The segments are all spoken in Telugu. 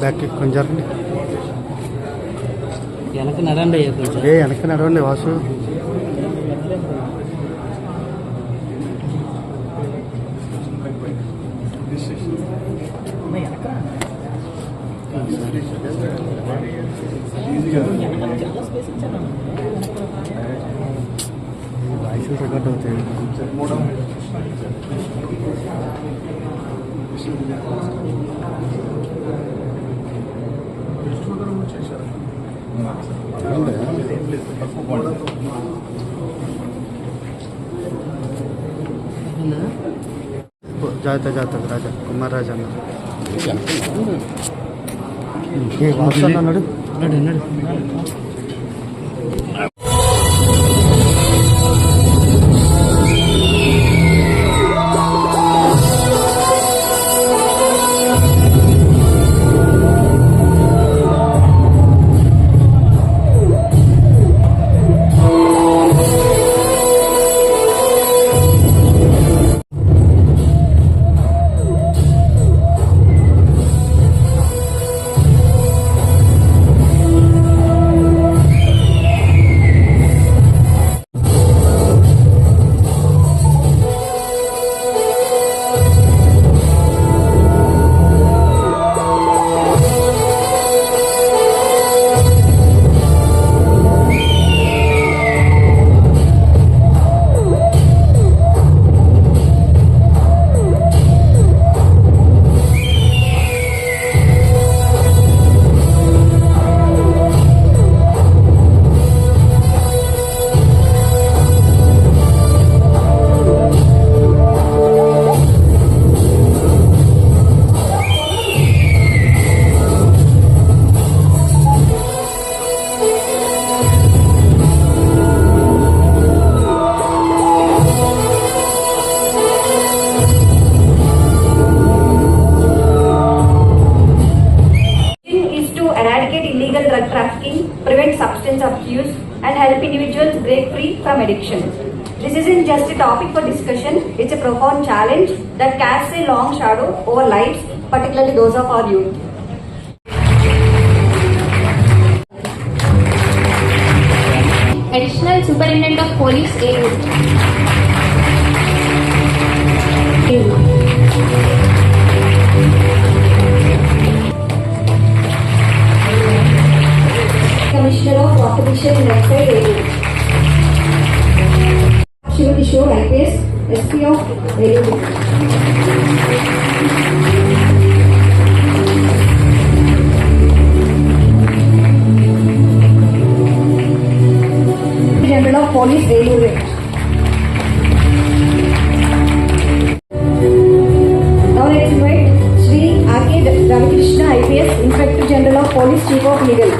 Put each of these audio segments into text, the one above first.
బ్యాక్ కొంచెం వెనక నడండి వెనక నడవండి వాసు. వాయిస్ రికార్డ్ అవుతాయి. జాగ్రత్త జాగ్రత్త రాజా కుమార్ రాజా అన్నాడు. Illegal drug trafficking, prevent substance abuse, and help individuals break free from addiction. This isn't just a topic for discussion, it's a profound challenge that casts a long shadow over lives, particularly those of our youth. Additional Superintendent of Police, AU. Commissioner of Artificial Welfare, AU. Shiva Kishore, IPS, SP of AU. General of Police, AU. Now let's invite Shri R.K. Ramakrishna, IPS, Inspector General of Police, Chief of Legal.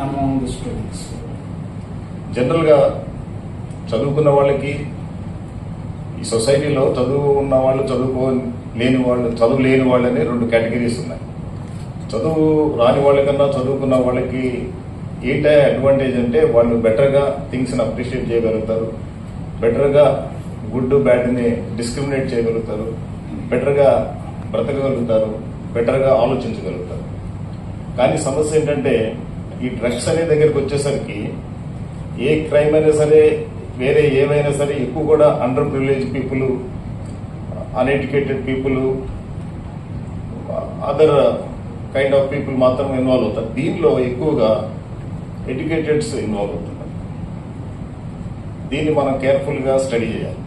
among the students? జనరల్గా చదువుకున్న వాళ్ళకి ఈ సొసైటీలో చదువు ఉన్న వాళ్ళు చదువు లేని వాళ్ళని రెండు కేటగిరీస్ ఉన్నాయి. చదువు రాని వాళ్ళకన్నా చదువుకున్న వాళ్ళకి ఏంటంటే అడ్వాంటేజ్ అంటే వాళ్ళు బెటర్గా థింగ్స్ని అప్రిషియేట్ చేయగలుగుతారు, బెటర్గా గుడ్ బ్యాడ్ని డిస్క్రిమినేట్ చేయగలుగుతారు, బెటర్గా బ్రతకగలుగుతారు, బెటర్గా ఆలోచించగలుగుతారు. కానీ సమస్య ఏంటంటే ఈ డ్రగ్స్ అనే దగ్గరికి వచ్చేసరికి ఏ క్రైమ్ అయినా సరే వేరే ఏవైనా సరే ఎక్కువ కూడా under privilege people, uneducated people, other kind of people మాత్రం ఇన్వాల్వ్ అవుతారు. దీనిలో ఎక్కువగా ఎడ్యుకేటెడ్స్ ఇన్వాల్వ్ అవుతున్నారు. దీన్ని మనం కేర్ఫుల్గా స్టడీ చేయాలి.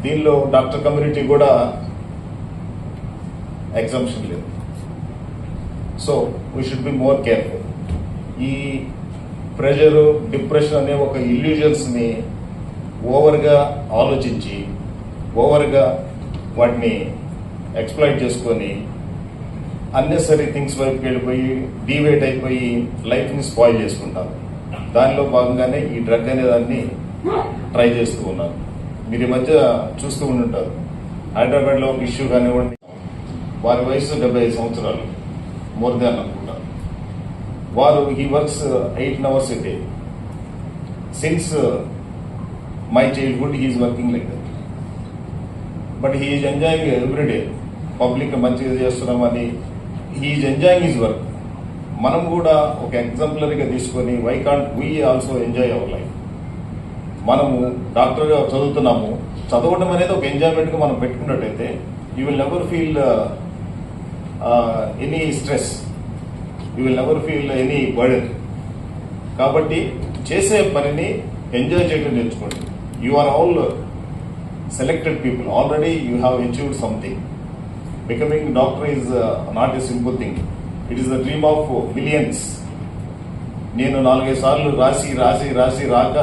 దీనిలో డాక్టర్ కమ్యూనిటీ కూడా ఎగ్జామ్షన్ లేదు. So we should be more careful. ఈ ప్రెషర్, డిప్రెషన్ అనే ఒక ఇల్యూజన్స్ని ఓవర్గా ఆలోచించి ఓవర్గా వాటిని ఎక్స్ప్లాయిట్ చేసుకొని అన్నెసరీ థింగ్స్ వైపుకి వెళ్ళిపోయి డీవేట్ అయిపోయి లైఫ్ని స్పాయిల్ చేసుకుంటారు. దానిలో భాగంగానే ఈ డ్రగ్ అనే దాన్ని ట్రై చేస్తూ ఉన్నారు. మీరు ఈ మధ్య చూస్తూ ఉంటుంటారు. హైదరాబాద్లో ఒక ఇష్యూ కానివ్వండి, వారి వయసు 75 సంవత్సరాలు, మోర్ దాన్ అనుకుంటారు. వారు he works 8 hours a day. Since my childhood he is working like that. But he is enjoying every day. Public మంచిగా చేస్తున్నామని he is enjoying his work. మనం కూడా ఒక ఎగ్జాంపులరీగా తీసుకొని why can't we also enjoy our life. మనము డాక్టర్గా చదువుతున్నాము, చదవడం అనేది ఒక ఎంజాయ్మెంట్గా మనం పెట్టుకున్నట్టయితే you will never feel any stress, you will never feel any burden. కాబట్టి చేసే పనిని ఎంజాయ్ చేయడం నేర్చుకోండి. You are all selected people, already you have achieved something. Becoming doctor is not a simple thing. It is the dream of millions. నేను 4-5 సార్లు రాసి రాక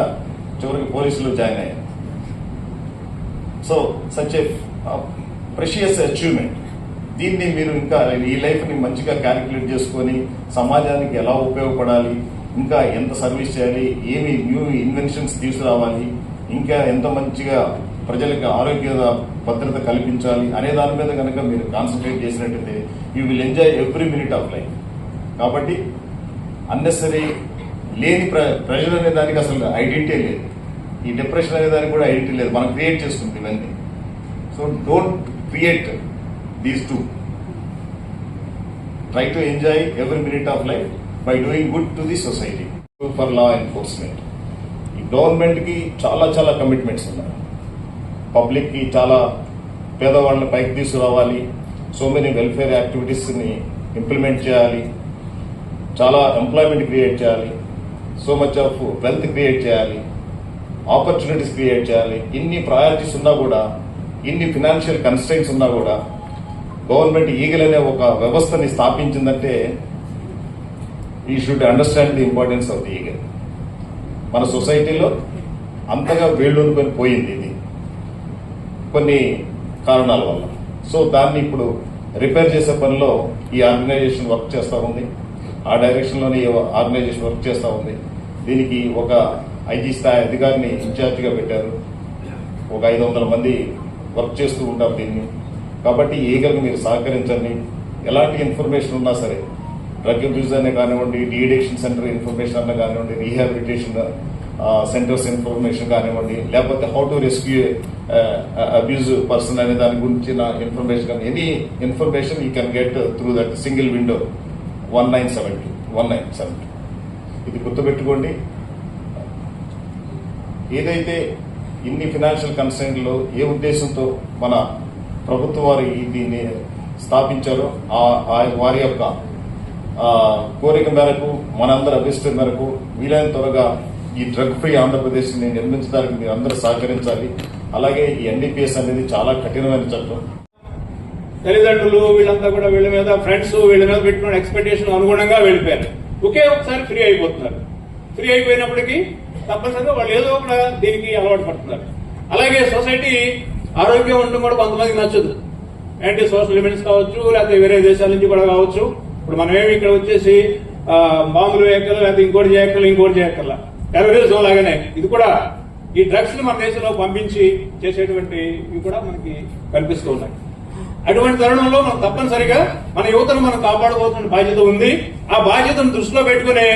చివరికి పోలీసులో జాయిన్ అయ్యాను. So such a precious achievement. దీన్ని మీరు ఇంకా ఈ లైఫ్ని మంచిగా క్యాలిక్యులేట్ చేసుకొని సమాజానికి ఎలా ఉపయోగపడాలి, ఇంకా ఎంత సర్వీస్ చేయాలి, ఏమి న్యూ ఇన్వెన్షన్స్ తీసుకురావాలి, ఇంకా ఎంత మంచిగా ప్రజలకు ఆరోగ్య భద్రత కల్పించాలి అనే దాని మీద కనుక మీరు కాన్సన్ట్రేట్ చేసినట్టయితే you will enjoy every minute of life. కాబట్టి అన్నెసరీ లేని ప్రెషర్ అనే దానికి అసలు ఐడెంటిటీ లేదు, ఈ డిప్రెషన్ అనే దానికి కూడా ఐడెంటిటీ లేదు, మనం క్రియేట్ చేసుకుంటాం ఇవన్నీ. So don't create these two. Try to enjoy every minute of life by doing good to the society. For law enforcement ఈ గవర్నమెంట్కి చాలా కమిట్మెంట్స్ ఉన్నాయి. పబ్లిక్కి చాలా పేదవాళ్ళని పైకి తీసుకురావాలి, సో మెనీ వెల్ఫేర్ యాక్టివిటీస్ని ఇంప్లిమెంట్ చేయాలి, చాలా ఎంప్లాయ్మెంట్ క్రియేట్ చేయాలి, so much of wealth create చేయాలి, ఆపర్చునిటీస్ క్రియేట్ చేయాలి. ఇన్ని ప్రయారిటీస్ ఉన్నా కూడా, ఇన్ని ఫినాన్షియల్ కన్స్ట్రెయింట్స్ ఉన్నా కూడా గవర్నమెంట్ ఈగల్ అనే ఒక వ్యవస్థని స్థాపించిందంటే you should understand the importance of the EAGLE. మన సొసైటీలో అంతగా వేళ్ళూనుకొని పోయింది ఇది కొన్ని కారణాల వల్ల. సో దాన్ని ఇప్పుడు రిపేర్ చేసే పనిలో ఈ ఆర్గనైజేషన్ వర్క్ చేస్తూ ఉంది, ఆ డైరెక్షన్లోనే ఈ ఆర్గనైజేషన్ వర్క్ చేస్తూ ఉంది. దీనికి ఒక ఐజీ స్థాయి అధికారిని ఇన్ఛార్జిగా పెట్టారు. ఒక 500 మంది వర్క్ చేస్తూ ఉంటారు దీన్ని. కాబట్టి ఈగల్ని మీరు సహకరించండి. ఎలాంటి ఇన్ఫర్మేషన్ ఉన్నా సరే, డ్రగ్ అబ్యూజ్ అనే కానివ్వండి, డీఎడిక్షన్ సెంటర్ ఇన్ఫర్మేషన్ అన్న కానివ్వండి, రీహాబిలిటేషన్ సెంటర్స్ ఇన్ఫర్మేషన్ కానివ్వండి, లేకపోతే how to rescue abuse person అనే దాని గురించిన ఇన్ఫర్మేషన్ కానీ any information you can get through that single window 1970. ఇది గుర్తుపెట్టుకోండి. ఏదైతే ఇన్ని ఫినాన్షియల్ కన్స్ట్రెయింట్లో ఏ ఉద్దేశంతో మన ప్రభుత్వం వారు దీన్ని స్థాపించారో వారి యొక్క కోరిక మేరకు, మనందరి అభిష్టం మేరకు వీలైన త్వరగా ఈ డ్రగ్ ఫ్రీ ఆంధ్రప్రదేశ్ని నిర్మించడానికి మీరు అందరూ సహకరించాలి. అలాగే ఈ ఎన్డీపీఎస్ అనేది చాలా కఠినమైన చట్టం. తల్లిదండ్రులు వీళ్ళంతా కూడా వీళ్ళ మీద, ఫ్రెండ్స్ వీళ్ళ మీద పెట్టుకున్న ఎక్స్పెక్టేషన్ అనుగుణంగా వెళ్ళిపోయారు. ఒకే ఒకసారి ఫ్రీ అయిపోతున్నారు. ఫ్రీ అయిపోయినప్పటికీ తప్పనిసరిగా వాళ్ళు ఏదో కూడా దీనికి అలవాటు పడుతున్నారు. అలాగే సొసైటీ ఆరోగ్యం ఉండడం కూడా కొంతమందికి నచ్చదు. యాంటీ సోషల్ లిమిట్స్ కావచ్చు, లేకపోతే వేరే దేశాల నుంచి కూడా కావచ్చు. ఇప్పుడు మనమేమి ఇక్కడ వచ్చేసి బాంబులు వేయక్కల లేకపోతే ఇంకోటి చేయక్కల టెర్రరిజం లాగానే ఇది కూడా ఈ డ్రగ్స్ ని మన దేశంలో పంపించి చేసేటువంటి ఇవి కూడా మనకి కనిపిస్తూ ఉన్నాయి. అటువంటి తరుణంలో మనం తప్పనిసరిగా మన యువతను మనం కాపాడుకోవాల్సిన బాధ్యత ఉంది. ఆ బాధ్యతను దృష్టిలో పెట్టుకునే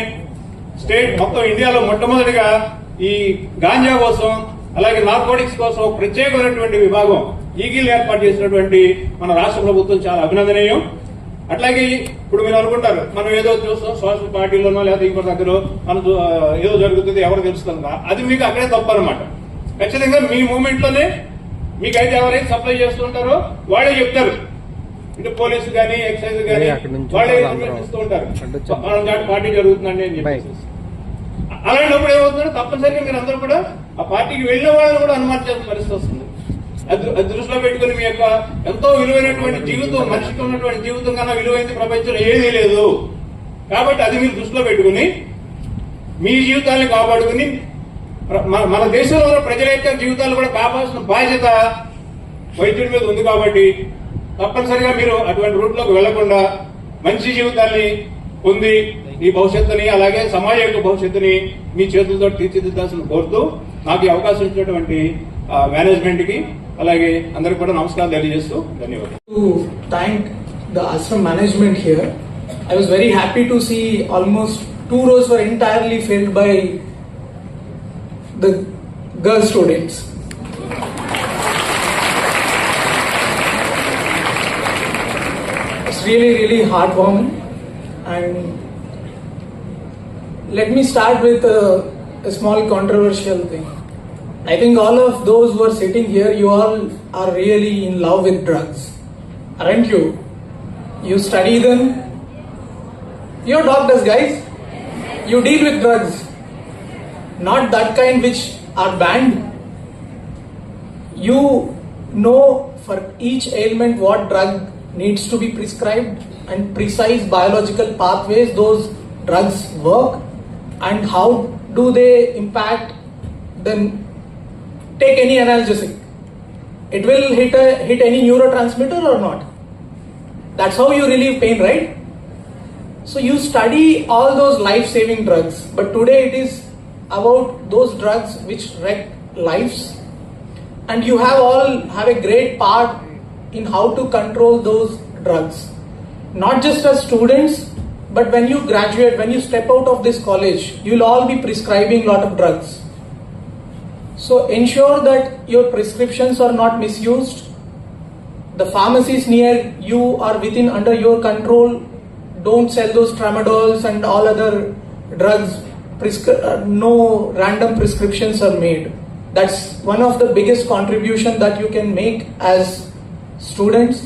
స్టేట్ మొత్తం ఇండియాలో మొట్టమొదటిగా ఈ గాంజా కోసం అలాగే నార్కోటిక్స్ కోసం ప్రత్యేకమైనటువంటి విభాగం ఈగిల్ ఏర్పాటు చేసినటువంటి మన రాష్ట్ర ప్రభుత్వం చాలా అభినందనీయం. అట్లాగే ఇప్పుడు మీరు అనుకుంటారు మనం ఏదో చూస్తాం సోషల్ పార్టీలోనో లేదా ఇంకో దగ్గర మనం ఏదో జరుగుతుంది ఎవరు తెలుస్తుందా, అది మీకు అక్కడే తప్పు అనమాట. ఖచ్చితంగా మీ మూమెంట్ లోనే మీకైతే ఎవరైతే సప్లై చేస్తుంటారో వాళ్ళే చెప్తారు. ఇటు పోలీసు కానీ ఎక్సైజ్ కానీ వాళ్ళే ఇస్తూ ఉంటారు పార్టీ జరుగుతుందండి అని చెప్పేసి. అలాంటప్పుడు ఏమవుతుందంటే తప్పనిసరిగా మీరు అందరూ కూడా ఆ పార్టీకి వెళ్ళిన వాళ్ళని కూడా అనుమానించాల్సిన పరిస్థితి వస్తుంది. అది దృష్టిలో పెట్టుకుని మీ యొక్క ఎంతో విలువైనటువంటి జీవితం, మనిషికి ఉన్నటువంటి జీవితం కన్నా విలువైన ప్రపంచంలో ఏదీ లేదు. కాబట్టి అది మీరు దృష్టిలో పెట్టుకుని మీ జీవితాన్ని కాపాడుకుని మన దేశంలో ఉన్న ప్రజల యొక్క జీవితాలు కూడా కాపాడాల్సిన బాధ్యత వైద్యుడి మీద ఉంది. కాబట్టి తప్పనిసరిగా మీరు అటువంటి రూట్ లోకి వెళ్లకుండా మంచి జీవితాన్ని పొంది ఈ భవిష్యత్తుని అలాగే సమాజం యొక్క భవిష్యత్తుని మీ చేతులతో తీర్చిదిద్దాల్సిన కోరుతూ నాకు ఈ అవకాశం ఇచ్చినటువంటి మేనేజ్మెంట్ కి అలాగే అందరికి కూడా నమస్కారం తెలియజేస్తూ ధన్యవాదాలు. To thank the ashram management here. I was very happy to see almost 2 rows were entirely filled by the girl students. It's really heartwarming. And let me start with a small controversial thing. I think all of those who are sitting here, you all are really in love with drugs, aren't you? You study them. You're doctors, guys. You deal with drugs, not that kind which are banned. You know for each ailment what drug needs to be prescribed and precise biological pathways those drugs work and how do they impact. Then take any analgesic, it will hit any neurotransmitter or not. That's how you relieve pain, right? So you study all those life-saving drugs, but today it is about those drugs which wreck lives, and you all have a great part in how to control those drugs. Not just as students, but when you graduate, when you step out of this college, you'll all be prescribing a lot of drugs. So ensure that your prescriptions are not misused. The pharmacies near you are within under your control. Don't sell those tramadols and all other drugs. No random prescriptions are made. That's one of the biggest contribution that you can make as students.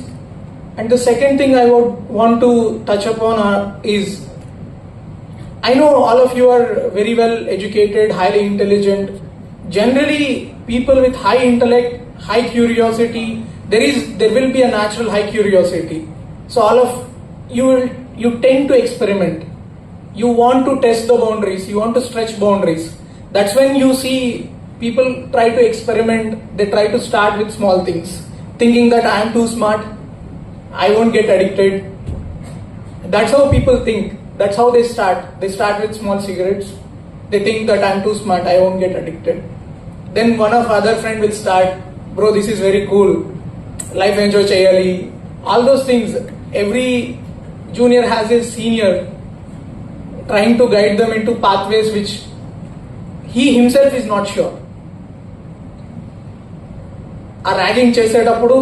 And the second thing I would want to touch upon is, I know all of you are very well educated, highly intelligent. Generally, people with high intellect, high curiosity, there will be a natural high curiosity. So all of you tend to experiment. You want to test the boundaries. You want to stretch boundaries. That's when you see people try to experiment. They try to start with small things, thinking that I am too smart, I won't get addicted. That's how people think. That's how they start. They start with small cigarettes. They think that I'm too smart, I won't get addicted. Then one of other friend will start, bro, this is very cool, life enjoy chayali, all those things. Every junior has his senior trying to guide them into pathways which he himself is not sure. A ragging చేసేటప్పుడు,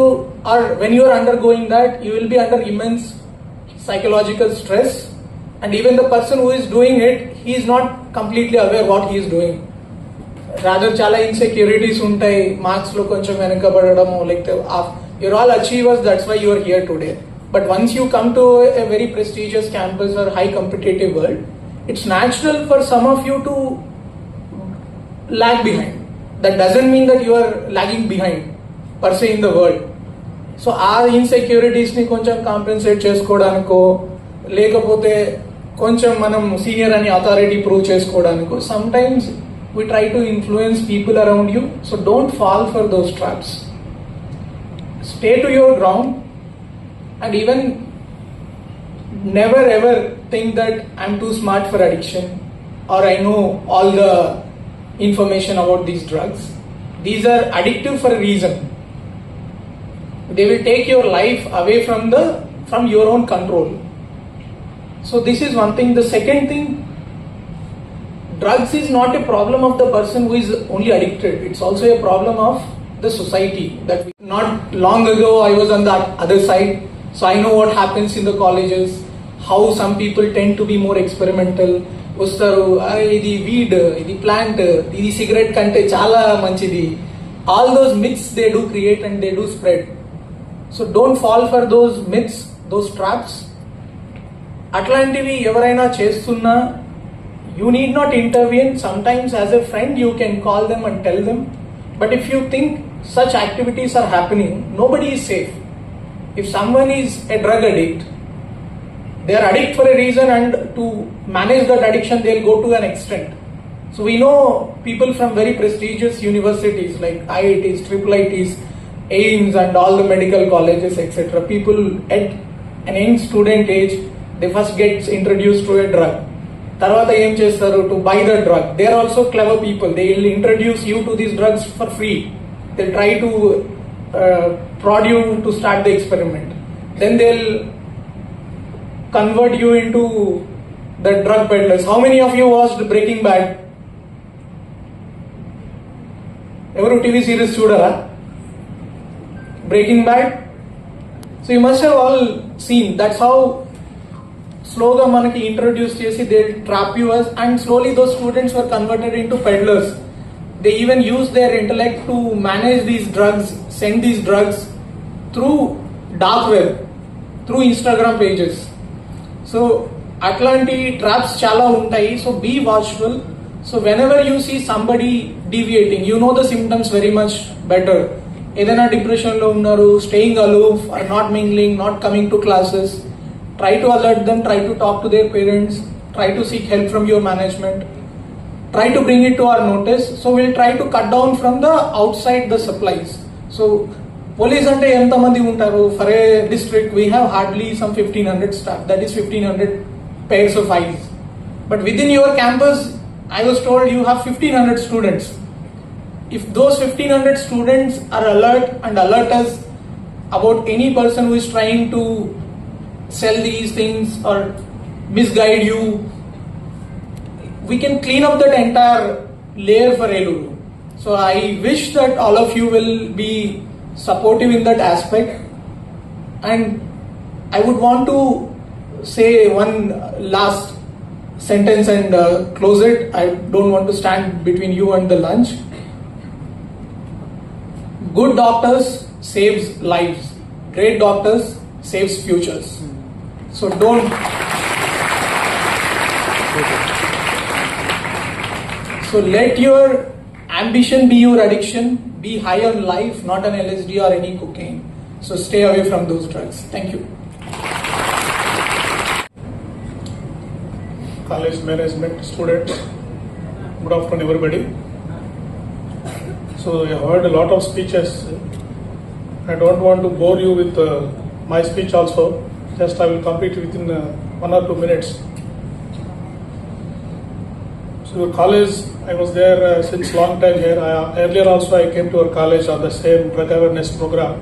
or when you are undergoing that, you will be under immense psychological stress, and even the person who is doing it, he is not completely aware what he is doing. Rather చాలా ఇన్సెక్యూరిటీస్ ఉంటాయి, మార్క్స్ లో కొంచెం వెనకబడము, like you're all achievers, that's why you are here today. But once you come to a very prestigious campus or high competitive world, it's natural for some of you to lag behind. That doesn't mean that you are lagging behind per se in the world. So ఆ ఇన్సెక్యూరిటీస్ని కొంచెం కాంపెన్సేట్ చేసుకోవడానికో, లేకపోతే కొంచెం మనం సీనియర్ అని అథారిటీ ప్రూవ్ చేసుకోవడానికో, sometimes we try to influence people around you. So don't fall for those traps. Stay to your ground, and even never ever think that I'm too smart for addiction or I know all the information about these drugs. These are addictive for a reason. They will take your life away from your own control. So this is one thing. The second thing, drugs is not a problem of the person who is only addicted. It's also a problem of the society. That not long ago I was on the other side, so I know what happens in the colleges, how some people tend to be more experimental. వస్తారు ఇది వీడ్, ఇది ప్లాంట్, ఇది సిగరెట్ కంటే చాలా మంచిది. All those myths they do create and they do spread. So don't fall for those myths, those traps. అట్లాంటివి ఎవరైనా చేస్తున్నా you need not intervene. Sometimes as a friend you can call them and tell them. But if you think such activities are happening, nobody is safe. If someone is a drug addict, they are addict for a reason, and to manage that addiction they'll go to an extent. So we know people from very prestigious universities like IITs, IIITs, AIIMS and all the medical colleges, etc. People at an young student age, they first get introduced to a drug. తర్వాత ఏం చేస్తారు, to buy the drug. They are also clever people. They will introduce you to these drugs for free. They try to prod you to start the experiment. Then they'll convert you into the drug peddlers. How many of you watched Breaking Bad? Ever TV series చూడరా Breaking Bad? So you must have all seen. That's how slowly manaki introduce chesi they'll trap you as, and slowly those students were converted into peddlers. They even use their intellect to manage these drugs, send these drugs through dark web, through Instagram pages. So atlanti traps chala untayi. So be watchful. So whenever you see somebody deviating, you know the symptoms very much better. Edaina depression lo unnaru, staying aloof or not mingling, not coming to classes, try to alert them, try to talk to their parents, try to seek help from your management, try to bring it to our notice. So we'll try to cut down from the outside the supplies. So police ante enta mandi untaru, for a district we have hardly some 1500 staff, that is 1500 pairs of eyes. But within your campus I was told you have 1500 students. If those 1500 students are alert and alert us about any person who is trying to sell these things or misguide you, we can clean up that entire layer for Eluru. So I wish that all of you will be supportive in that aspect, and I would want to say one last sentence and close it. I don't want to stand between you and the lunch. Good doctors saves lives. Great doctors saves futures. So don't. So let your ambition be your addiction. Be high on life, not on LSD or any cocaine. So stay away from those drugs. Thank you. College management students, good afternoon everybody. So I heard a lot of speeches. I don't want to bore you with my speech also. Just I will complete within 1 or 2 minutes. So your college, I was there since long time here. Earlier also I came to your college on the same drug awareness program.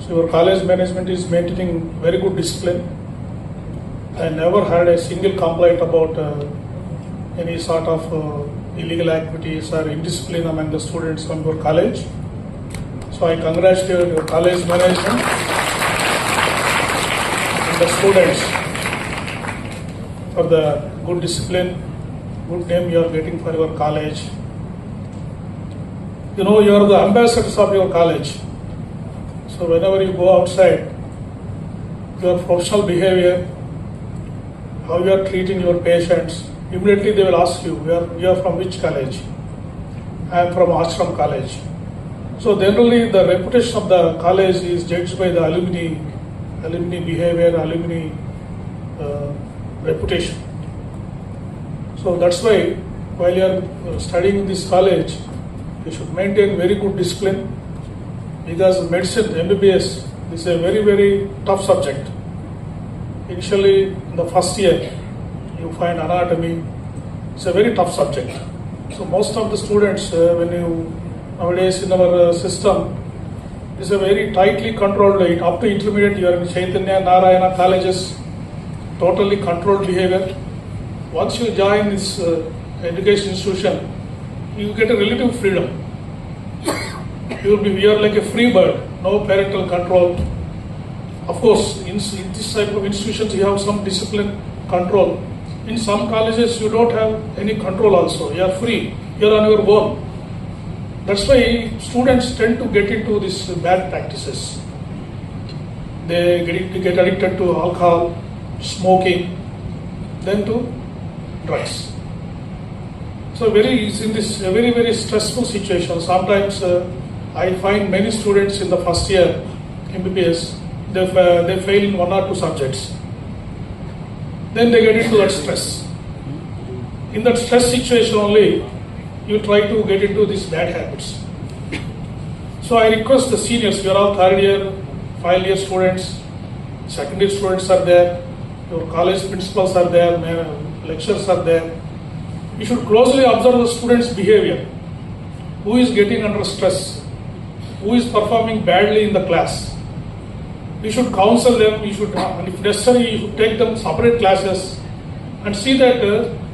So your college management is maintaining very good discipline. I never had a single complaint about any sort of illegal activities or indiscipline among the students from your college. So I congratulate your college management and the students for the good discipline, good name you are getting for your college. You know, you are the ambassadors of your college. So whenever you go outside, your professional behavior, how you are treating your patients, immediately they will ask you, you are from which college? I am from Ashram College. So generally the reputation of the college is judged by the alumni behavior, alumni reputation. So that's why while you are studying in this college, you should maintain very good discipline, because medicine, MBBS, is a very, very tough subject. initially in the first year, you find anatomy. It's a very tough subject. So most of the students, nowadays in our system, it's a very tightly controlled. Up to intermediate, you are in Chaitanya, Narayana colleges, totally controlled behavior. Once you join this education institution, you get a relative freedom. You are like a free bird, no parental control. Of course, in this type of institutions, you have some discipline control. In some colleges, you don't have any control also. You are free. You are on your own. That's why students tend to get into these bad practices. They get addicted to alcohol, smoking, then to drugs. So it's in this very, very stressful situation. Sometimes I find many students in the first year MBBS, they fail in 1 or 2 subjects. Then they get into that stress. In that stress situation only, you try to get into these bad habits. So I request the seniors, you are all 3rd year, final year students, second year students are there, your college principals are there, lecturers are there. You should closely observe the students' behavior. Who is getting under stress? Who is performing badly in the class? You should counsel them. You should, if necessary, you should take them separate classes and see that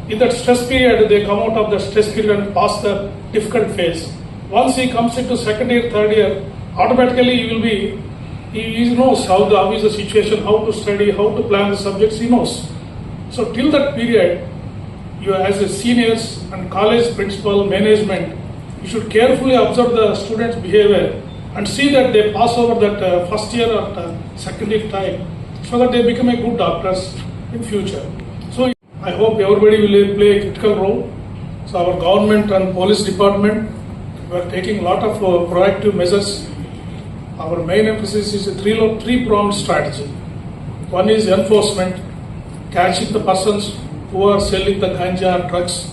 in that stress period, they come out of the stress period and pass the difficult phase. Once he comes into 2nd year, 3rd year, automatically he knows how is the situation, how to study, how to plan the subjects, he knows. So till that period, you as a seniors and college principal management, you should carefully observe the students' behavior and see that they pass over that first year or 2nd year time, so that they become a good doctors in future. So I hope everybody will play a critical role. So our government and police department, we are taking a lot of proactive measures. Our main emphasis is a three-pronged strategy. One is enforcement, catching the persons who are selling the ganja and drugs.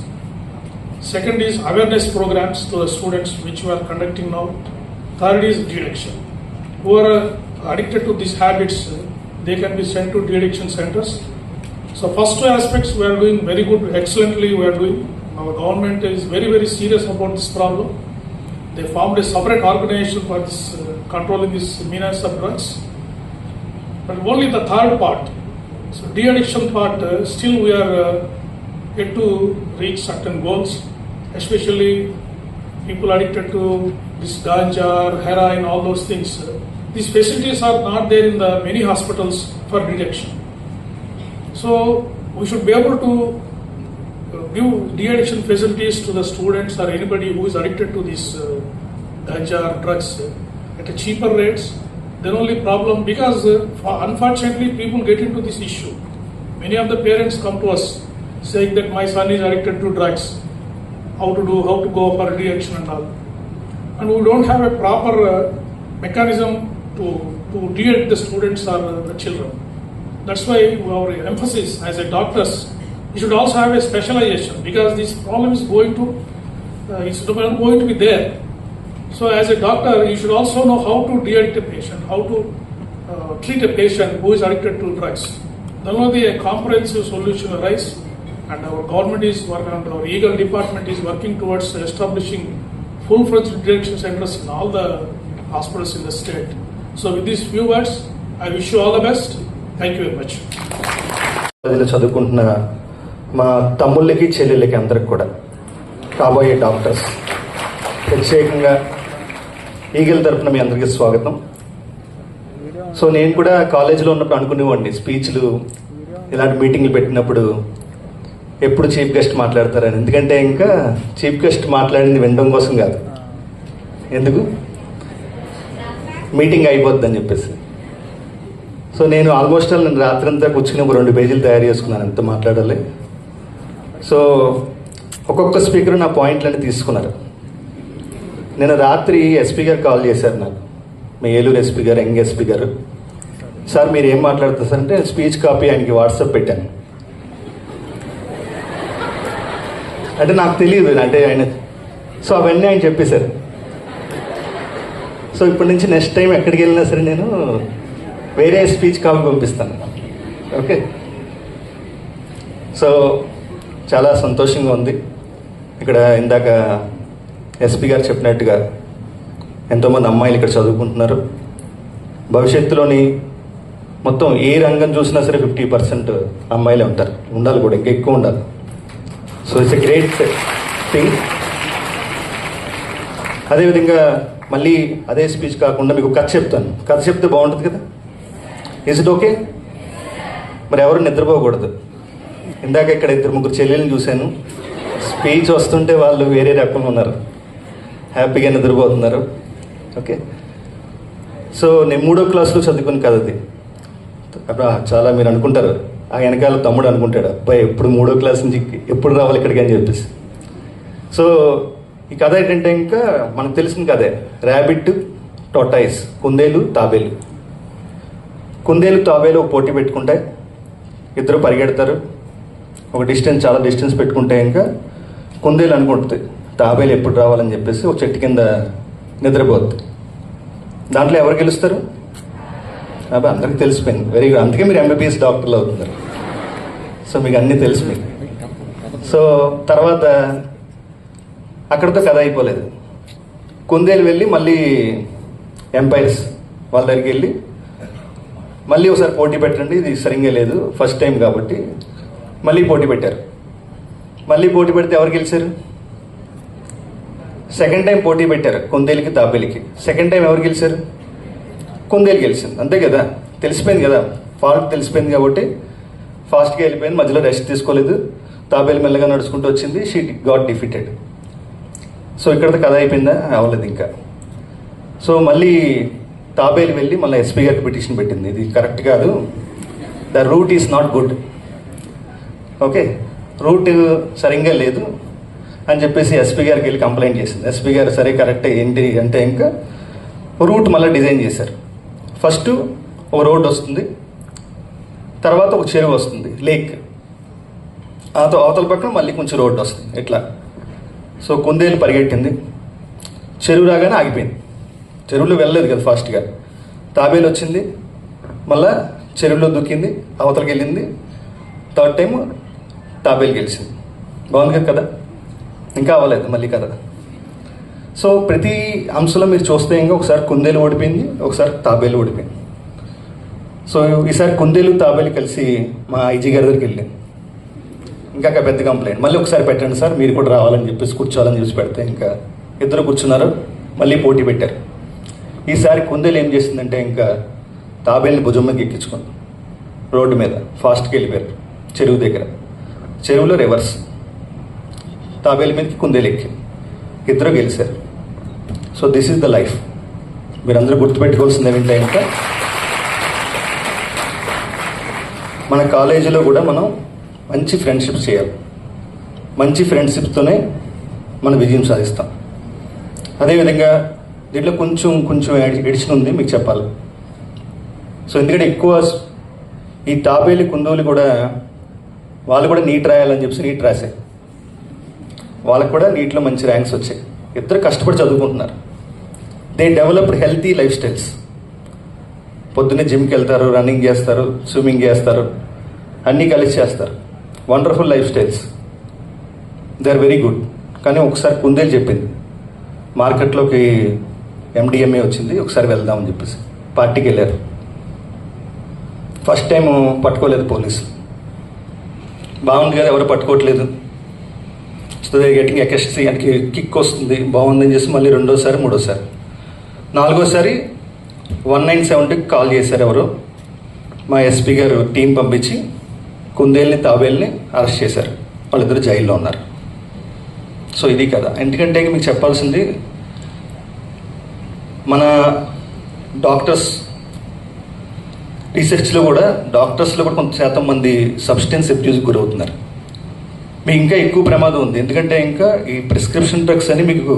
Second is awareness programs to the students, which we are conducting now. Third is de-addiction. Who are addicted to these habits, they can be sent to de-addiction centers. So first 2 aspects we are doing very good, excellently we are doing. Our government is very, very serious about this problem. They formed a separate organization for this controlling this menace of drugs. But only the third part, so de-addiction part, still we are yet to reach certain goals, especially people addicted to this ganja, heroin, all those things. These facilities are not there in the many hospitals for de-addiction. So we should be able to give de-addiction facilities to the students or anybody who is addicted to this ganja or drugs at a cheaper rates. Then only problem, because unfortunately people get into this issue. Many of the parents come to us saying that my son is addicted to drugs, how to go for de-addiction and all. And we don't have a proper mechanism to de-addict the students or the children. That's why our emphasis as a doctors, you should also have a specialization, because this problem is going to be there. So as a doctor, you should also know how to de-addict a patient, how to treat a patient who is addicted to drugs. Then only a comprehensive solution arise, and our government is working, and our legal department is working towards establishing full-fledged de-addiction centers in all the hospitals in the state. So with these few words, I wish you all the best. Thank you very much. చదువుకుంటున్న మా తమ్ముళ్ళకి చెల్లెళ్ళకి అందరికి కూడా కాబోయే డాక్టర్స్, ప్రత్యేకంగా ఈగల్ తరఫున మీ అందరికీ స్వాగతం. సో నేను కూడా కాలేజీలో ఉన్నప్పుడు అనుకునేవాడిని, స్పీచ్లు ఇలాంటి మీటింగ్లు పెట్టినప్పుడు ఎప్పుడు చీఫ్ గెస్ట్ మాట్లాడతారని. ఎందుకంటే ఇంకా చీఫ్ గెస్ట్ మాట్లాడింది వినడం కోసం కాదు, ఎందుకు మీటింగ్ అయిపోద్దని చెప్పేసి. సో నేను ఆల్మోస్ట్ నేను రాత్రంతా కూర్చుని ఒక 2 పేజీలు తయారు చేసుకున్నాను, ఎంత మాట్లాడాలి. సో ఒక్కొక్క స్పీకర్ నా పాయింట్లన్నీ తీసుకున్నారు. నేను రాత్రి ఎస్పీ గారు కాల్ చేశారు నాకు, మీ ఏలూరు ఎస్పీ గారు, యంగ్ ఎస్పీ గారు. సార్ మీరు ఏం మాట్లాడుతారు సార్ అంటే స్పీచ్ కాపీ ఆయనకి వాట్సాప్ పెట్టాను. అంటే నాకు తెలియదు అంటే ఆయన, సో అవన్నీ ఆయన చెప్పేశారు. సో ఇప్పటి నుంచి నెక్స్ట్ టైం ఎక్కడికి వెళ్ళినా సరే నేను వేరే స్పీచ్ కాపీ పంపిస్తాను. ఓకే, సో చాలా సంతోషంగా ఉంది. ఇక్కడ ఇందాక ఎస్పీ గారు చెప్పినట్టుగా ఎంతోమంది అమ్మాయిలు ఇక్కడ చదువుకుంటున్నారు. భవిష్యత్తులోని మొత్తం ఏ రంగం చూసినా సరే 50% అమ్మాయిలే ఉంటారు, ఉండాలి కూడా, ఇంకా ఎక్కువ ఉండాలి. So it's a great thing. అదేవిధంగా మళ్ళీ అదే స్పీచ్ కాకుండా మీకు కథ చెప్తాను. కథ చెప్తే బాగుంటుంది కదా, ఇస్ ఇట్ ఓకే? మరి ఎవరు నిద్రపోకూడదు. ఇందాక ఇక్కడ 2-3 చెల్లెల్ని చూశాను, స్పీచ్ వస్తుంటే వాళ్ళు వేరే రకంగా ఉన్నారు, హ్యాపీగా నిద్రపోతున్నారు. ఓకే, సో నేను 3వ క్లాస్లో చదువుకుని కథ అది. చాలా మీరు అనుకుంటారు, ఆ వెనకాల తమ్ముడు అనుకుంటాడు, అబ్బాయి ఎప్పుడు 3వ క్లాస్ నుంచి ఎప్పుడు రావాలి ఇక్కడికి అని చెప్పేసి. సో ఈ కథ ఏంటంటే ఇంకా మనకు తెలిసిన కథే, ర్యాబిట్ టోటాయిస్, కుందేలు తాబేలు. కుందేలు తాబేలు ఒక పోటీ పెట్టుకుంటాయి, ఇద్దరు పరిగెడతారు, ఒక డిస్టెన్స్, చాలా డిస్టెన్స్ పెట్టుకుంటే ఇంకా కుందేలు అనుకుంటుంది తాబేలు ఎప్పుడు రావాలని చెప్పేసి ఒక చెట్టు కింద నిద్రపోతుంది. దాంట్లో ఎవరు గెలుస్తారు? అబ్బాయి అందరికీ తెలిసిపోయింది, వెరీ గుడ్. అందుకే మీరు MBBS డాక్టర్లు అవుతున్నారు. సో మీకు అన్నీ తెలిసిపోయింది. సో తర్వాత అక్కడితో కథ అయిపోలేదు. కుందేలు వెళ్ళి మళ్ళీ ఎంపైర్స్ వాళ్ళ దగ్గరికి వెళ్ళి మళ్ళీ ఒకసారి పోటీ పెట్టండి, ఇది సరిగ్గా లేదు, ఫస్ట్ టైం కాబట్టి మళ్ళీ పోటీ పెట్టారు. మళ్ళీ పోటీ పెడితే ఎవరు గెలిచారు? సెకండ్ టైం పోటీ పెట్టారు కుందేలుకి తాబేలుకి. సెకండ్ టైం ఎవరు గెలిచారు? కుందేలు గెలిచింది. అంతే కదా, తెలిసిపోయింది కదా, ఫాల్ట్ తెలిసిపోయింది కాబట్టి ఫాస్ట్గా వెళ్ళిపోయింది, మధ్యలో రెస్ట్ తీసుకోలేదు. తాబేలు మెల్లగా నడుచుకుంటూ వచ్చింది, షీ గాట్ డిఫీటెడ్. సో ఇక్కడితో కథ అయిపోయిందా? అవ్వలేదు ఇంకా. సో మళ్ళీ తాబేలు వెళ్ళి మళ్ళీ ఎస్పీ గారికి పిటిషన్ పెట్టింది, ఇది కరెక్ట్ కాదు, the route is not good. Okay, route సరిగ్గా లేదు అని చెప్పేసి ఎస్పీ గారికి వెళ్ళి కంప్లైంట్ చేసింది. ఎస్పీ గారు సరే కరెక్టే ఏంటి అంటే ఇంకా రూట్ మళ్ళీ డిజైన్ చేశారు. ఫస్ట్ ఒక రోడ్ వస్తుంది, తర్వాత ఒక చెరువు వస్తుంది, లేక్, అవతల పక్కన మళ్ళీ కొంచెం రోడ్డు వస్తుంది ఇట్లా. సో కుందేలు పరిగెట్టింది, చెరువు రాగానే ఆగిపోయింది, చెరువులో వెళ్ళలేదు కదా ఫాస్ట్గా. తాబేలు వచ్చింది, మళ్ళా చెరువులో దూకింది, అవతలకి వెళ్ళింది. థర్డ్ టైం తాబేలు గెలిచింది. బాగుంది కదా, ఇంకా అవ్వలేదు మళ్ళీ కదా. సో ప్రతి అంశంలో మీరు చూస్తే ఇంకా ఒకసారి కుందేలు ఓడిపోయింది, ఒకసారి తాబేలు ఓడిపోయింది. సో ఈసారి కుందేలు తాబేలు కలిసి మా ఐజీ గారి దగ్గరికి వెళ్ళింది, ఇంకా పెద్ద కంప్లైంట్, మళ్ళీ ఒకసారి పెట్టండి సార్, మీరు కూడా రావాలని చెప్పేసి కూర్చోవాలని చూసి పెడితే ఇంకా ఇద్దరు కూర్చున్నారు, మళ్ళీ పోటీ పెట్టారు. ఈసారి కుందేలు ఏం చేసిందంటే ఇంకా తాబేలుని భుజం మీద ఎక్కించుకుంది, రోడ్డు మీద ఫాస్ట్కి వెళ్ళిపోయారు చెరువు దగ్గర. చెరువులో రివర్స్, తాబేలు మీదకి కుందేలు ఎక్కి ఇద్దరు గెలిచారు. So this is the life. మీరందరూ గుర్తుపెట్టుకోవాల్సింది ఏంటంటే ఇంకా మన కాలేజీలో కూడా మనం మంచి ఫ్రెండ్షిప్స్ చేయాలి, మంచి ఫ్రెండ్షిప్తోనే మనం విజయం సాధిస్తాం. అదేవిధంగా దీంట్లో కొంచెం ఎడిషన్ ఉంది మీకు చెప్పాలి. సో ఎందుకంటే ఎక్కువ ఈ తాబేలు కుందేలు కూడా వాళ్ళు కూడా నీట్ రాయాలని చెప్పి నీట్ రాశాయి, వాళ్ళకు కూడా నీట్లో మంచి ర్యాంక్స్ వచ్చాయి. ఇద్దరు కష్టపడి చదువుకుంటున్నారు. They developed healthy life styles. పొద్దున్నే జిమ్కి వెళ్తారు, రన్నింగ్ చేస్తారు, స్విమ్మింగ్ చేస్తారు, అన్నీ కలిసి చేస్తారు. Wonderful lifestyles, they are very good. కానీ ఒకసారి కుందేలు చెప్పింది, మార్కెట్లోకి MDMA వచ్చింది, ఒకసారి వెళ్దామని చెప్పేసి పార్టీకి వెళ్ళారు. ఫస్ట్ టైం పట్టుకోలేదు పోలీసు, బాగుంది కదా ఎవరు పట్టుకోవట్లేదు. సో దే గెటింగ్ ఎకెస్ట్రీ ఆయనకి కిక్ వస్తుంది, బాగుందని చేసి మళ్ళీ రెండోసారి, మూడోసారి, నాలుగోసారి 197కి కాల్ చేశారు ఎవరు, మా ఎస్పీ గారు టీం పంపించి కుందేల్ని తాబేల్ని అరెస్ట్ చేశారు. వాళ్ళిద్దరు జైల్లో ఉన్నారు. సో ఇది కదా. ఎందుకంటే మీకు చెప్పాల్సింది మన డాక్టర్స్ రీసెర్చ్లో కూడా కొంత శాతం మంది సబ్స్టెన్స్ అబ్యూస్కి గురవుతున్నారు. మీకు ఇంకా ఎక్కువ ప్రమాదం ఉంది, ఎందుకంటే ఇంకా ఈ ప్రిస్క్రిప్షన్ డ్రగ్స్ అని మీకు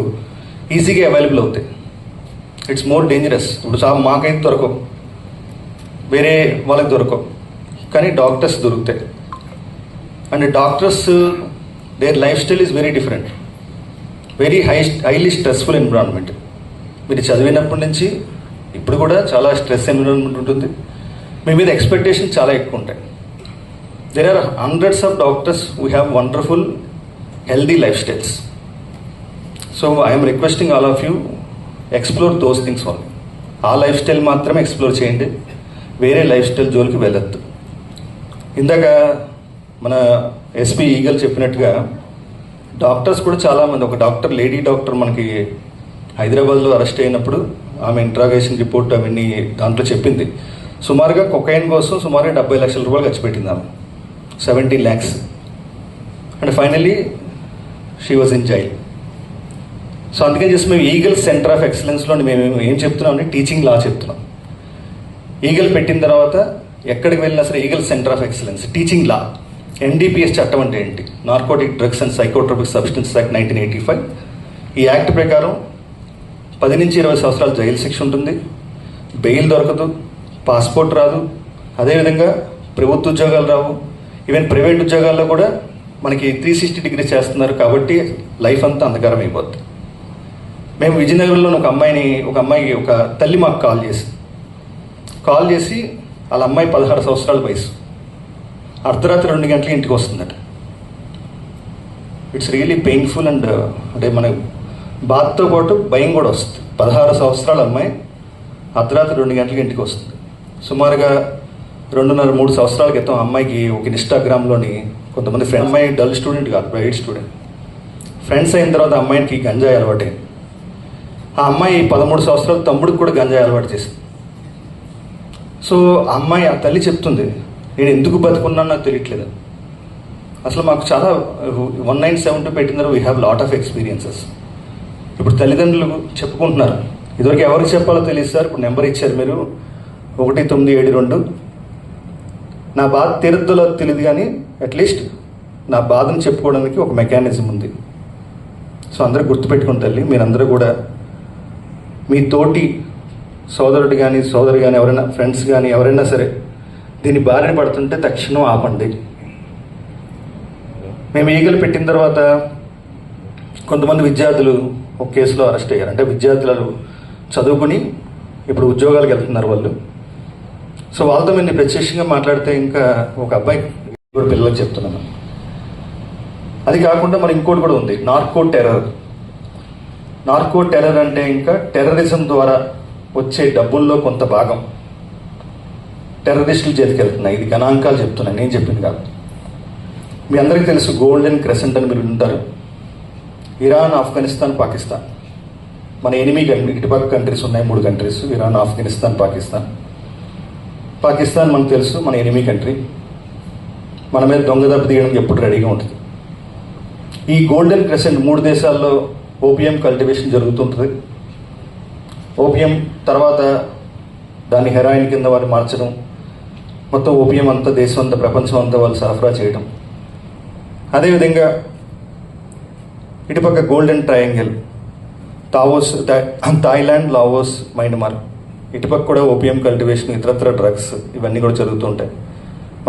ఈజీగా అవైలబుల్ అవుతాయి. It's more dangerous. ఇప్పుడు మాకైతే దొరకవు, వేరే వాళ్ళకి దొరకవు, కానీ డాక్టర్స్ దొరుకుతాయి. And doctors their life style is very different, very highly stressful environment. మీరు చదివినప్పటి నుంచి ఇప్పుడు కూడా చాలా స్ట్రెస్ ఎన్విరాన్మెంట్ ఉంటుంది. మీ మీద ఎక్స్పెక్టేషన్ చాలా ఎక్కువ ఉంటాయి. there are hundreds of doctors who have wonderful, healthy lifestyles. So I am requesting all of you, explore those things only. ఆ లైఫ్ స్టైల్ మాత్రమే ఎక్స్ప్లోర్ చేయండి, వేరే లైఫ్ స్టైల్ జోలికి వెళ్ళొద్దు. ఇందాక మన ఎస్పీ ఈగల్ చెప్పినట్టుగా డాక్టర్స్ కూడా చాలామంది, ఒక డాక్టర్, లేడీ డాక్టర్ మనకి హైదరాబాద్లో అరెస్ట్ అయినప్పుడు ఆమె ఇంట్రాగేషన్ రిపోర్ట్ అవన్నీ దాంట్లో చెప్పింది. సుమారుగా కొకైన్ కోసం సుమారుగా 70 లక్షల రూపాయలు ఖర్చు పెట్టింది ఆమె, 70 lakhs. And finally she was in jail. So అందుకని చేసి మేము ఈగల్ సెంటర్ ఆఫ్ ఎక్సలెన్స్లో మేము ఏం చెప్తున్నాం అంటే టీచింగ్ లా చెప్తున్నాం. ఈగల్ పెట్టిన తర్వాత ఎక్కడికి వెళ్ళినా సరే eagle centre of excellence, teaching law. NDPS చట్టం అంటే ఏంటి? Narcotic drugs and psychotropic substances act 1985. ఈ యాక్ట్ ప్రకారం 10 నుంచి 20 సంవత్సరాలు జైలు శిక్ష ఉంటుంది, బెయిల్ దొరకదు, పాస్పోర్ట్ రాదు, అదేవిధంగా ప్రభుత్వ ఉద్యోగాలు రావు, ఈవెన్ ప్రైవేట్ ఉద్యోగాల్లో కూడా మనకి 360 degrees చేస్తున్నారు. కాబట్టి లైఫ్ అంతా అంధకారం అయిపోద్ది. మేము విజయనగరంలో ఒక అమ్మాయి ఒక తల్లి మాకు కాల్ చేసి వాళ్ళ అమ్మాయి 16 సంవత్సరాల వయసు, అర్ధరాత్రి 2 గంటలకి ఇంటికి వస్తుందట. ఇట్స్ రియలీ పెయిన్ఫుల్ అండ్ అంటే మన బాధతో పాటు భయం కూడా వస్తుంది. 16 సంవత్సరాల అమ్మాయి అర్ధరాత్రి 2 గంటలకి ఇంటికి వస్తుంది. సుమారుగా 2.5-3 సంవత్సరాల క్రితం అమ్మాయికి ఒక ఇన్స్టాగ్రామ్లోని కొంతమంది ఫ్రెండ్, అమ్మాయి డల్ స్టూడెంట్ కాదు, బ్రైట్ స్టూడెంట్, ఫ్రెండ్స్ అయిన తర్వాత అమ్మాయికి గంజాయి అలవాటే. ఆ అమ్మాయి 13 సంవత్సరాల తమ్ముడికి కూడా గంజాయి అలవాటు చేసింది. సో ఆ అమ్మాయి, ఆ తల్లి చెప్తుంది, నేను ఎందుకు బతుకున్నాను నాకు తెలియట్లేదు. అసలు మాకు చాలా 1972 పెట్టిన తర్వాత we have lot of experiences. ఇప్పుడు తల్లిదండ్రులు చెప్పుకుంటున్నారు, ఇదివరకు ఎవరికి చెప్పాలో తెలియదు సార్, ఇప్పుడు నెంబర్ ఇచ్చారు మీరు 1972. నా బాధ తీరుద్దులో తెలియదు, కానీ అట్లీస్ట్ నా బాధను చెప్పుకోవడానికి ఒక మెకానిజం ఉంది. సో అందరూ గుర్తుపెట్టుకుని తల్లి, మీరందరూ కూడా మీ తోటి సోదరుడు కానీ సోదరు కానీ ఎవరైనా ఫ్రెండ్స్ కానీ ఎవరైనా సరే దీని బారిన పడుతుంటే తక్షణం ఆపండి. మేము ఈగలు పెట్టిన తర్వాత కొంతమంది విద్యార్థులు ఒక కేసులో అరెస్ట్ అయ్యారు. అంటే విద్యార్థులు చదువుకుని ఇప్పుడు ఉద్యోగాలకు వెళ్తున్నారు వాళ్ళు. సో వాళ్ళతో మేము ప్రత్యక్షంగా మాట్లాడితే ఇంకా ఒక అబ్బాయి కూడా పిల్లలకు చెప్తున్నాను. అది కాకుండా మరి ఇంకోటి కూడా ఉంది, నార్కో టెర్రర్. నార్కో టెర్రర్ అంటే ఇంకా టెర్రరిజం ద్వారా వచ్చే డబ్బుల్లో కొంత భాగం టెర్రరిస్టుల చేతికి వెళ్తున్నాయి. ఇది గణాంకాలు చెప్తున్నాను, నేను చెప్పింది కాదు. మీ అందరికీ తెలుసు గోల్డెన్ క్రెసెంట్ అని మీరు ఉంటారు. ఇరాన్, ఆఫ్ఘనిస్తాన్, పాకిస్తాన్ మన ఎనిమి ఇటుపక్క కంట్రీస్ ఉన్నాయి, 3 కంట్రీస్, ఇరాన్, ఆఫ్ఘనిస్తాన్, పాకిస్తాన్. పాకిస్తాన్ మనకు తెలుసు మన ఎనిమి కంట్రీ, మన మీద దొంగ దెబ్బ తీయడానికి ఎప్పుడు రెడీగా ఉంటుంది. ఈ గోల్డెన్ క్రెసెంట్ 3 దేశాల్లో ఓపియం కల్టివేషన్ జరుగుతుంటుంది. ఓపియం తర్వాత దాన్ని హెరాయిన్ కింద వాళ్ళు మార్చడం, మొత్తం ఓపియం అంతా దేశం అంతా ప్రపంచం అంతా వాళ్ళు సరఫరా చేయడం. అదేవిధంగా ఇటుపక్క golden triangle, Thailand, Laos, Myanmar, ఇటుపక్క కూడా ఓపియం కల్టివేషన్, ఇతరత్ర డ్రగ్స్ ఇవన్నీ కూడా జరుగుతుంటాయి.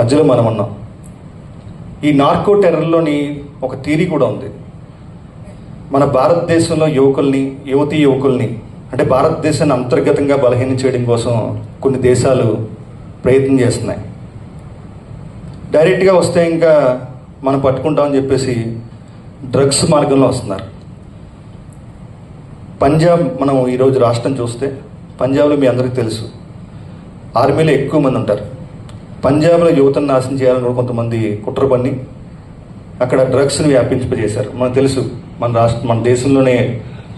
మధ్యలో మనం ఉన్నాం. ఈ నార్కో టెర్రర్లోని ఒక థియరీ కూడా ఉంది. మన భారతదేశంలో యువతీ యువకుల్ని అంటే భారతదేశాన్ని అంతర్గతంగా బలహీనం చేయడం కోసం కొన్ని దేశాలు ప్రయత్నం చేస్తున్నాయి. డైరెక్ట్గా వస్తే ఇంకా మనం పట్టుకుంటామని చెప్పేసి డ్రగ్స్ మార్గంలో వస్తున్నారు. పంజాబ్, మనం ఈరోజు రాష్ట్రం చూస్తే పంజాబ్లో మీ అందరికీ తెలుసు ఆర్మీలో ఎక్కువ మంది ఉంటారు. పంజాబ్లో యువతను నాశనం చేయాలని కూడా కొంతమంది కుట్ర పన్ని అక్కడ డ్రగ్స్ని వ్యాపింపజేశారు. మనకు తెలుసు మన దేశంలోనే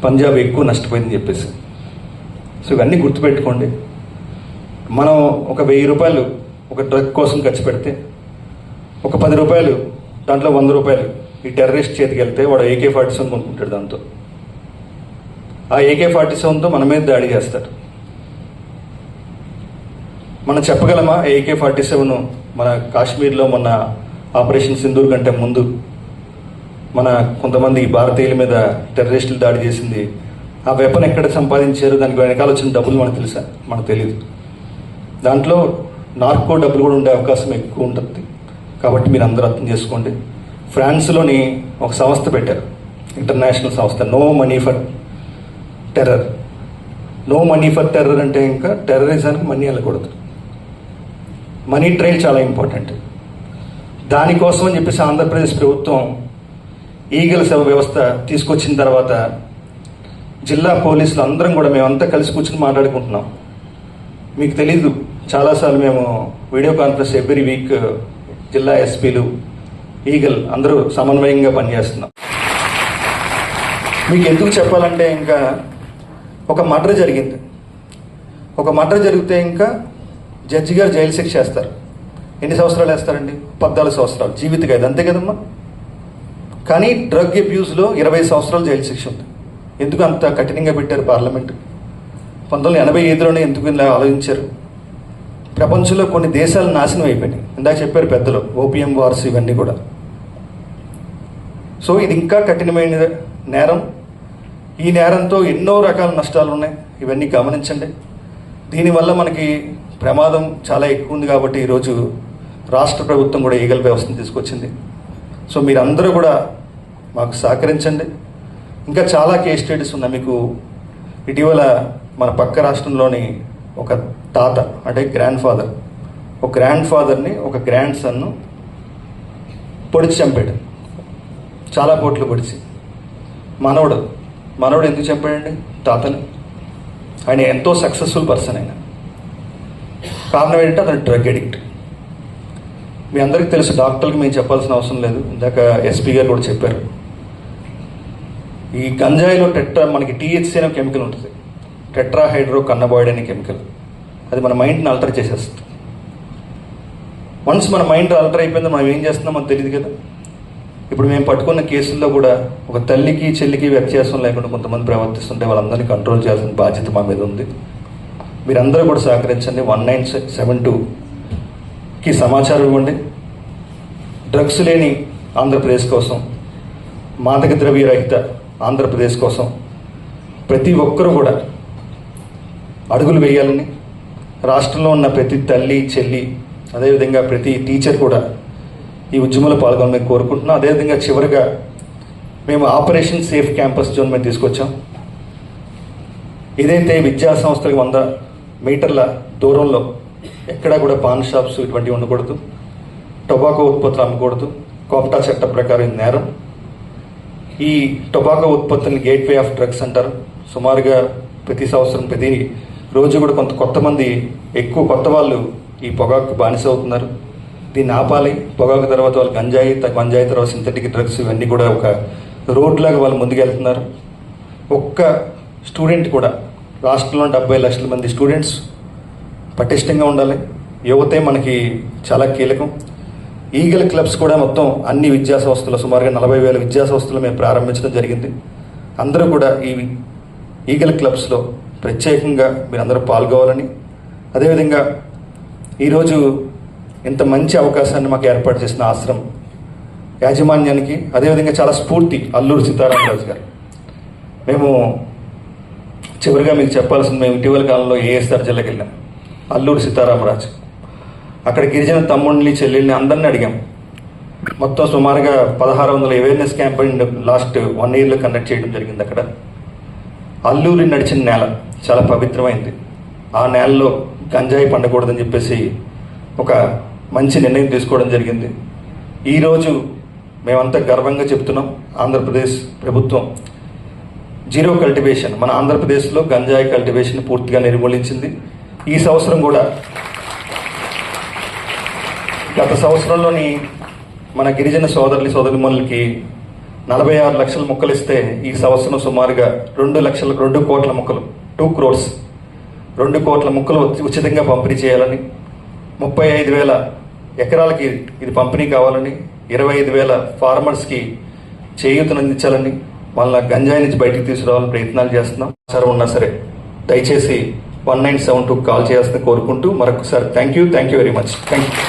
పంజాబ్ ఎక్కువ నష్టపోయిందని చెప్పేసి. సో ఇవన్నీ గుర్తుపెట్టుకోండి. మనం ఒక 1000 రూపాయలు ఒక డ్రగ్ కోసం ఖర్చు పెడితే ఒక 10 రూపాయలు దాంట్లో 100 రూపాయలు ఈ టెర్రరిస్ట్ చేతికి వెళ్తే వాడు AK-47 కొనుక్కుంటాడు. దాంతో ఆ AK-47తో మన మీద దాడి చేస్తాడు. మనం చెప్పగలమా AK-47 మన కాశ్మీర్లో మొన్న ఆపరేషన్ సింధూర్ కంటే ముందు మన కొంతమంది భారతీయుల మీద టెర్రరిస్టులు దాడి చేసింది? ఆ వెపన్ ఎక్కడ సంపాదించారు, దానికి వెనకాల వచ్చిన డబ్బులు మనకు తెలుసా? మనకు తెలియదు. దాంట్లో నార్కో డబ్బులు కూడా ఉండే అవకాశం ఎక్కువ ఉంటుంది. కాబట్టి మీరు అందరూ అర్థం చేసుకోండి. ఫ్రాన్స్లోని ఒక సంస్థ పెట్టారు, ఇంటర్నేషనల్ సంస్థ, no money for terror. No money for terror అంటే ఇంకా టెర్రరిజానికి మనీ వెళ్ళకూడదు. మనీ ట్రైల్ చాలా ఇంపార్టెంట్. దానికోసం అని చెప్పేసి ఆంధ్రప్రదేశ్ ప్రభుత్వం ఈగల్ సేవ వ్యవస్థ తీసుకొచ్చిన తర్వాత జిల్లా పోలీసులు అందరం కూడా మేమంతా కలిసి కూర్చొని మాట్లాడుకుంటున్నాం. మీకు తెలీదు, చాలాసార్లు మేము వీడియో కాన్ఫరెన్స్ ఎవ్రీ వీక్ జిల్లా ఎస్పీలు ఈగల్ అందరూ సమన్వయంగా పనిచేస్తున్నాం. మీకు ఎందుకు చెప్పాలంటే, ఇంకా ఒక మర్డర్ జరిగింది. ఒక మర్డర్ జరిగితే ఇంకా జడ్జి గారు జైలు శిక్ష వేస్తారు. ఎన్ని సంవత్సరాలు వేస్తారండి? 14 సంవత్సరాలు, జీవిత ఖైదు, అంతే కదమ్మా. కానీ డ్రగ్ అబ్యూస్లో 20 సంవత్సరాలు జైలు శిక్ష ఉంది. ఎందుకు అంత కఠినంగా పెట్టారు పార్లమెంట్? 1985లోనే ఎందుకు ఇలా ఆలోచించారు? ప్రపంచంలో కొన్ని దేశాలు నాశనం అయిపోయినాయి. ఇందాక చెప్పారు పెద్దలు, ఓపియం వార్స్ ఇవన్నీ కూడా. సో ఇది ఇంకా కఠినమైన నేరం. ఈ నేరంతో ఎన్నో రకాల నష్టాలు ఉన్నాయి. ఇవన్నీ గమనించండి. దీనివల్ల మనకి ప్రమాదం చాలా ఎక్కువ ఉంది. కాబట్టి ఈరోజు రాష్ట్ర ప్రభుత్వం కూడా ఈగల్ వ్యవస్థను తీసుకొచ్చింది. సో మీరందరూ కూడా మాకు సహకరించండి. ఇంకా చాలా కేస్ స్టడీస్ ఉన్నాయి. మీకు ఇటీవల మన పక్క రాష్ట్రంలోని ఒక తాత, అంటే గ్రాండ్ ఫాదర్, ఒక గ్రాండ్ ఫాదర్ని ఒక గ్రాండ్ సన్ను పొడిచి చంపాడు. చాలా పోట్లు పొడిచి. మనవడు ఎందుకు చంపాడండి తాతని? ఆయన ఎంతో సక్సెస్ఫుల్ పర్సన్. ఆయన కారణం ఏంటంటే అతను డ్రగ్ అడిక్ట్. మీ అందరికీ తెలుసు, డాక్టర్కి మేము చెప్పాల్సిన అవసరం లేదు. ఇందాక ఎస్పీ గారు కూడా చెప్పారు. ఈ గంజాయిలో మనకి టీహెచ్సీ అనే కెమికల్ ఉంటుంది, టెట్రాహైడ్రో కన్నబాయిడ్ అనే కెమికల్. అది మన మైండ్ని ఆల్టర్ చేసేస్తుంది. వన్స్ మన మైండ్ ఆల్టర్ అయిపోయిందో మనం ఏం చేస్తున్నాం మనకు తెలియదు కదా. ఇప్పుడు మేము పట్టుకున్న కేసుల్లో కూడా ఒక తల్లికి చెల్లికి వ్యత్యాసం లేకుండా కొంతమంది ప్రవర్తిస్తుంటే వాళ్ళందరినీ కంట్రోల్ చేయాల్సిన బాధ్యత మా మీద ఉంది. మీరందరూ కూడా సహకరించండి. 1972కి సమాచారం ఇవ్వండి. డ్రగ్స్ లేని ఆంధ్రప్రదేశ్ కోసం, మాదక ద్రవ్య రహిత ఆంధ్రప్రదేశ్ కోసం ప్రతి ఒక్కరూ కూడా అడుగులు వేయాలని, రాష్ట్రంలో ఉన్న ప్రతి తల్లి చెల్లి, అదేవిధంగా ప్రతి టీచర్ కూడా ఈ ఉద్యమంలో పాల్గొనాలని కోరుకుంటున్నాం. అదేవిధంగా చివరిగా మేము ఆపరేషన్ సేఫ్ క్యాంపస్ జోన్ మేము తీసుకొచ్చాం. ఏదైతే విద్యా సంస్థలకు 100 మీటర్ల దూరంలో ఎక్కడా కూడా పాన్ షాప్స్ ఇటువంటివి ఉండకూడదు, టొబాకో ఉత్పత్తులు అమ్మకూడదు. కోప్టా చట్టం ప్రకారం నేరం. ఈ టొబాకో ఉత్పత్తులను గేట్వే ఆఫ్ డ్రగ్స్ అంటారు. సుమారుగా ప్రతి సంవత్సరం ప్రతి రోజు కూడా కొంతమంది ఎక్కువ కొత్త వాళ్ళు ఈ పొగాకు బానిస అవుతున్నారు. దీన్ని ఆపాలి. పొగాకు తర్వాత వాళ్ళు గంజాయి తర్వాత సింథటిక్ డ్రగ్స్ ఇవన్నీ కూడా ఒక రోడ్లాగా వాళ్ళు ముందుకెళ్తున్నారు. ఒక్క స్టూడెంట్ కూడా, రాష్ట్రంలో 70 లక్షల మంది స్టూడెంట్స్ పటిష్టంగా ఉండాలి. యువతే మనకి చాలా కీలకం. ఈగల్ క్లబ్స్ కూడా మొత్తం అన్ని విద్యా సంస్థలు, సుమారుగా 40,000 విద్యా సంస్థలు మేము ప్రారంభించడం జరిగింది. అందరూ కూడా ఈ ఈగల్ క్లబ్స్లో ప్రత్యేకంగా మీరందరూ పాల్గొవాలని, అదేవిధంగా ఈరోజు ఇంత మంచి అవకాశాన్ని మాకు ఏర్పాటు చేసిన ఆశ్రమం యాజమాన్యానికి, అదేవిధంగా చాలా స్ఫూర్తి అల్లూరి సీతారామరాజు గారు. మేము చివరిగా మీకు చెప్పాల్సింది, మేము ఇటీవల కాలంలో ఏఎస్ఆర్ జిల్లాకి వెళ్ళాం. అల్లూరి సీతారామరాజు అక్కడ గిరిజన తమ్ముళ్ళని చెల్లెల్ని అందరినీ అడిగాం. మొత్తం సుమారుగా 1600 అవేర్నెస్ క్యాంపెయిన్ లాస్ట్ 1 yearలో కండక్ట్ చేయడం జరిగింది. అక్కడ అల్లూరి నడిచిన నేల చాలా పవిత్రమైంది. ఆ నేలలో గంజాయి పండకూడదని చెప్పేసి ఒక మంచి నిర్ణయం తీసుకోవడం జరిగింది. ఈరోజు మేమంతా గర్వంగా చెప్తున్నాం, ఆంధ్రప్రదేశ్ ప్రభుత్వం జీరో కల్టివేషన్, మన ఆంధ్రప్రదేశ్లో గంజాయి కల్టివేషన్ పూర్తిగా నిర్మూలించింది. ఈ సంవత్సరం కూడా, గత సంవత్సరంలోని మన గిరిజన సోదరిమణులకి 46 లక్షల మొక్కలు ఇస్తే, ఈ సంవత్సరం సుమారుగా 2 కోట్ల మొక్కలు, 2 crores 2 కోట్ల మొక్కలు ఉచితంగా పంపిణీ చేయాలని, 35,000 ఎకరాలకి ఇది పంపిణీ కావాలని, 25,000 ఫార్మర్స్కి చేయూతనందించాలని, వాళ్ళ గంజాయి నుంచి బయటికి తీసుకురావాలని ప్రయత్నాలు చేస్తున్నాం. సరే ఉన్నా సరే దయచేసి 1972 కాల్ చేయాల్సింది కోరుకుంటూ మరొకసారి thank you very much. Thank you.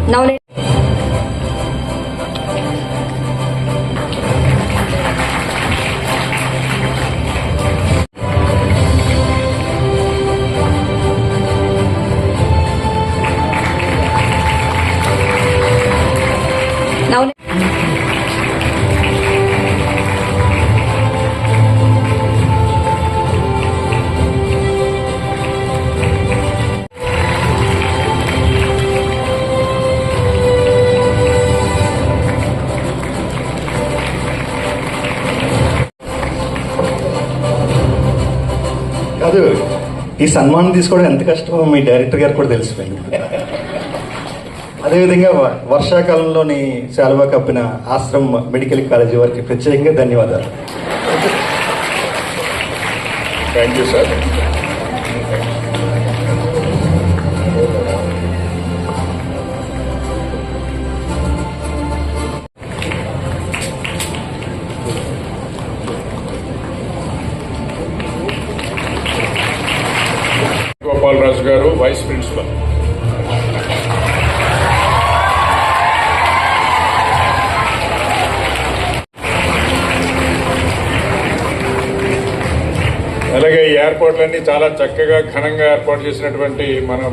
Now let now కాదు, ఈ సన్మానం తీసుకోవడం ఎంత కష్టమో మీ డైరెక్టర్ గారు కూడా తెలిసిపోయింది. అదేవిధంగా వర్షాకాలంలోని శాలువా కప్పిన ఆశ్రమ్ మెడికల్ కాలేజీ వారికి ప్రత్యేకంగా ధన్యవాదాలు. Thank you sir. గోపాలరాజు గారు వైస్ ప్రిన్సిపల్. అలాగే ఈ ఏర్పాట్లన్నీ చాలా చక్కగా ఘనంగా ఏర్పాటు చేసినటువంటి మన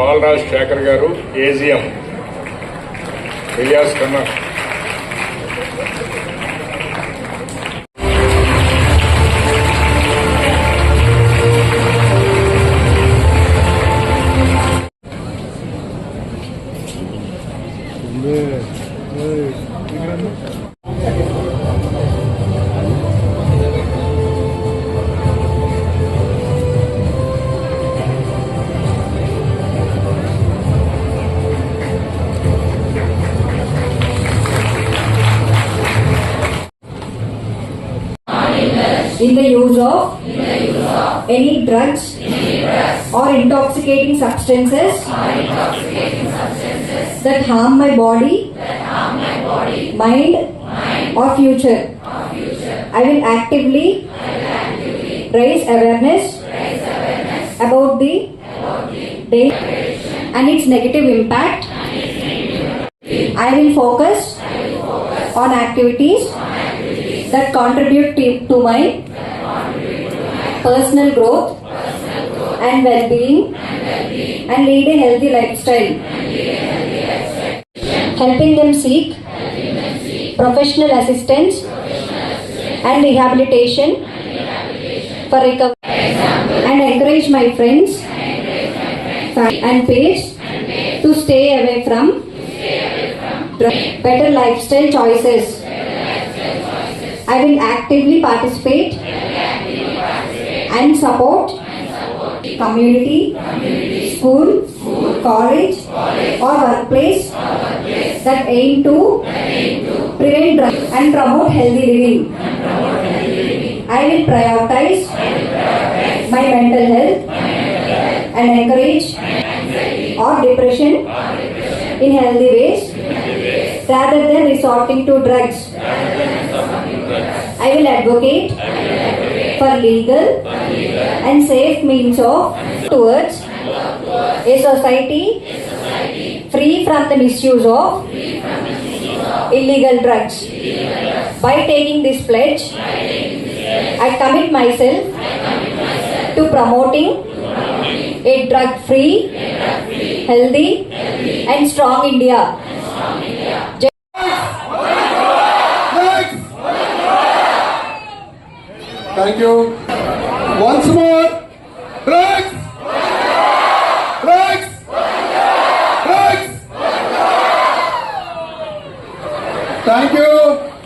బాలరాజ్ శేఖర్ గారు, ఏజిఎం ఇలియాస్ కన్నా, in the use of any drugs or intoxicating substances that harm my body, mind or future. I will actively raise awareness about the danger and its negative impact. I will focus on activities that contribute to my personal growth and well-being and lead a healthy lifestyle. Helping them seek professional assistance and rehabilitation for recovery, and encourage my friends and peers to stay away from better lifestyle choices. I will actively participate and support community, school, college or workplace that aim to prevent drugs and promote healthy living. I will prioritize my mental health and encourage or depression in healthy ways rather than resorting to drugs. I will advocate for legal and safe means of towards a society free from the misuse of illegal drugs. By taking this pledge, I commit myself to promoting a drug-free, healthy and strong India. Thank you. Once more, drugs, drugs, drugs. Thank you.